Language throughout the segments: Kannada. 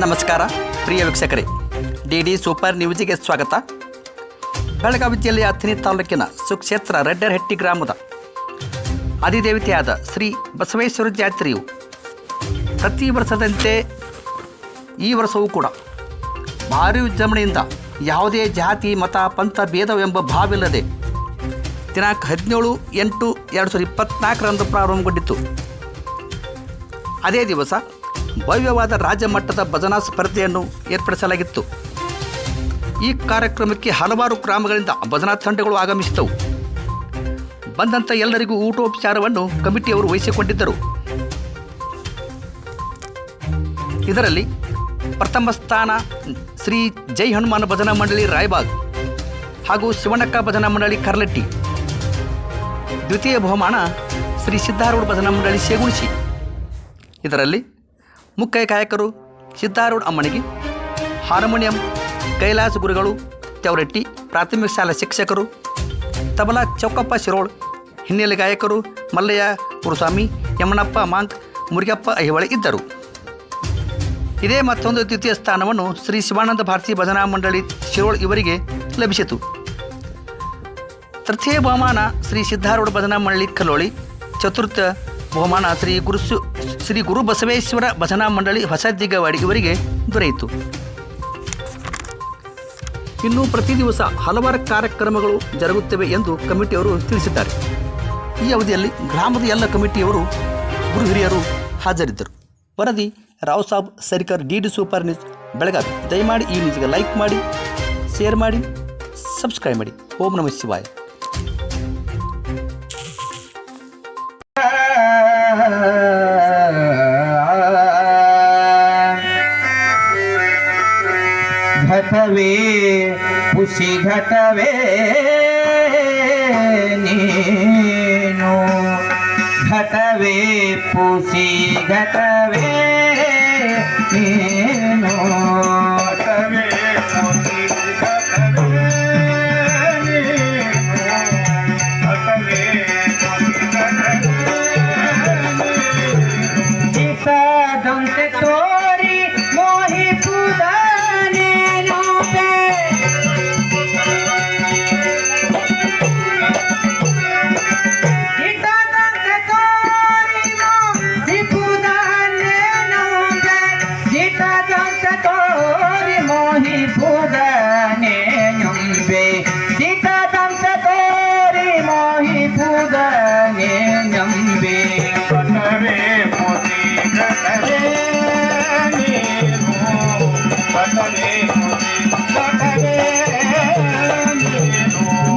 ನಮಸ್ಕಾರ ಪ್ರಿಯ ವೀಕ್ಷಕರೇ, ಡಿ ಸೂಪರ್ ನ್ಯೂಸಿಗೆ ಸ್ವಾಗತ. ಬೆಳಗಾವಿ ಜಿಲ್ಲೆಯ ಅಥಣಿ ತಾಲೂಕಿನ ಸುಕ್ಷೇತ್ರ ರೆಡ್ಡರಹಟ್ಟಿ ಗ್ರಾಮದ ಅಧಿದೇವತೆಯಾದ ಶ್ರೀ ಬಸವೇಶ್ವರ ಜಾತ್ರೆಯು ಪ್ರತಿ ವರ್ಷದಂತೆ ಈ ವರ್ಷವೂ ಕೂಡ ಭಾರೀ ವಿಜೃಂಭಣೆಯಿಂದ ಯಾವುದೇ ಜಾತಿ ಮತ ಪಂಥ ಭೇದವೆಂಬ ಭಾವವಿಲ್ಲದೆ ದಿನಾಂಕ 17/8/2024 ಪ್ರಾರಂಭಗೊಂಡಿತು. ಅದೇ ದಿವಸ ಭವ್ಯವಾದ ರಾಜ್ಯ ಮಟ್ಟದ ಭಜನಾ ಸ್ಪರ್ಧೆಯನ್ನು ಏರ್ಪಡಿಸಲಾಗಿತ್ತು. ಈ ಕಾರ್ಯಕ್ರಮಕ್ಕೆ ಹಲವಾರು ಗ್ರಾಮಗಳಿಂದ ಭಜನಾ ತಂಡಗಳು ಆಗಮಿಸಿದವು. ಬಂದಂಥ ಎಲ್ಲರಿಗೂ ಊಟೋಪಚಾರವನ್ನು ಕಮಿಟಿಯವರು ವಹಿಸಿಕೊಂಡಿದ್ದರು. ಇದರಲ್ಲಿ ಪ್ರಥಮ ಸ್ಥಾನ ಶ್ರೀ ಜೈ ಹನುಮಾನ ಭಜನಾ ಮಂಡಳಿ ರಾಯಬಾಗ್ ಹಾಗೂ ಶಿವಣ್ಣಕ್ಕ ಭಜನಾ ಮಂಡಳಿ ಕರ್ಲಟ್ಟಿ. ದ್ವಿತೀಯ ಬಹುಮಾನ ಶ್ರೀ ಸಿದ್ಧಾರೂಢ ಭಜನಾ ಮಂಡಳಿ ಶೇಗುಣಸಿ. ಇದರಲ್ಲಿ ಮುಖ್ಯ ಗಾಯಕರು ಸಿದ್ಧಾರೂಢ ಅಮ್ಮಣಿಗೆ, ಹಾರ್ಮೋನಿಯಂ ಕೈಲಾಸ ಗುರುಗಳು ತೆವರಟ್ಟಿ, ಪ್ರಾಥಮಿಕ ಶಾಲಾ ಶಿಕ್ಷಕರು, ತಬಲಾ ಚೌಕಪ್ಪ ಶಿರೋಳ್, ಹಿನ್ನೆಲೆ ಗಾಯಕರು ಮಲ್ಲಯ್ಯ ಗುರುಸ್ವಾಮಿ, ಯಮನಪ್ಪ ಮಾಂಕ್, ಮುರುಗಪ್ಪ ಐಹೊಳೆ ಇದ್ದರು. ಇದೇ ಮತ್ತೊಂದು ದ್ವಿತೀಯ ಸ್ಥಾನವನ್ನು ಶ್ರೀ ಶಿವಾನಂದ ಭಾರತಿ ಭಜನಾ ಮಂಡಳಿ ಶಿರೋಳ್ ಇವರಿಗೆ ಲಭಿಸಿತು. ತೃತೀಯ ಬಹುಮಾನ ಶ್ರೀ ಸಿದ್ಧಾರೂಢ ಭಜನಾ ಮಂಡಳಿ ಕಲ್ಲೋಳಿ. ಚತುರ್ಥ ಬಹುಮಾನ ಶ್ರೀ ಗುರು ಬಸವೇಶ್ವರ ಭಜನಾ ಮಂಡಳಿ ಹೊಸದಿಗ್ಗವಾಡಿ ಇವರಿಗೆ ದೊರೆಯಿತು. ಇನ್ನು ಪ್ರತಿ ದಿವಸ ಹಲವಾರು ಕಾರ್ಯಕ್ರಮಗಳು ಜರುಗುತ್ತವೆ ಎಂದು ಕಮಿಟಿಯವರು ತಿಳಿಸಿದ್ದಾರೆ. ಈ ಅವಧಿಯಲ್ಲಿ ಗ್ರಾಮದ ಎಲ್ಲ ಕಮಿಟಿಯವರು ಗುರು ಹಿರಿಯರು ಹಾಜರಿದ್ದರು. ವರದಿ Rao Saab Sarikar, the super news, Belagavi. ದಯಮಾಡಿ ಈ ನ್ಯೂಸ್ಗೆ ಲೈಕ್ ಮಾಡಿ, ಶೇರ್ ಮಾಡಿ, ಸಬ್ಸ್ಕ್ರೈಬ್ ಮಾಡಿ. ಓಂ ನಮಃ ಶಿವಾಯ. घटवे पुषि घटवे नीनो, घटवे पुषि घटवे नीनो, घटवे पुषि घटवे नीनो, घटवे पुषि घटवे सीता दंत तोरी मोहि पूदा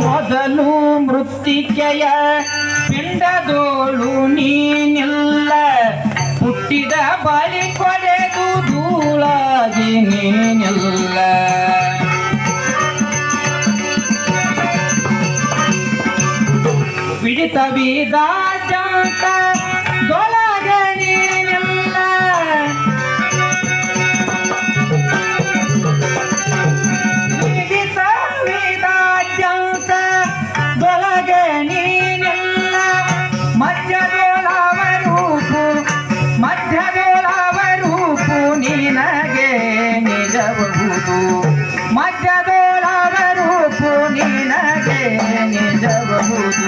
ಮೊದಲು ಮೃತ್ತಿಕೆಯ ಪಿಂಡದೋಳು ನೀನಿಲ್ಲ, ಹುಟ್ಟಿದ ಬಳಿ ಕೊಡೆದು ಧೂಳಾಗಿ ನೀನಿಲ್ಲ. ಪಿಡಿತ ವಿದಾಜಂತ ದೊಳಗ ನೀನಿಲ್ಲ, ಪಿಡಿತ ವಿದಾಜಂತ ದೊಳಗ ನೀನಿಲ್ಲ. ಮಧ್ಯದೊಳವ ರೂಪು ನಿನಗೆ ನಿಜಬಹುದು, ಮಧ್ಯದೊಳವ ರೂಪು ನಿನಗೆ ನಿಜಬಹುದು.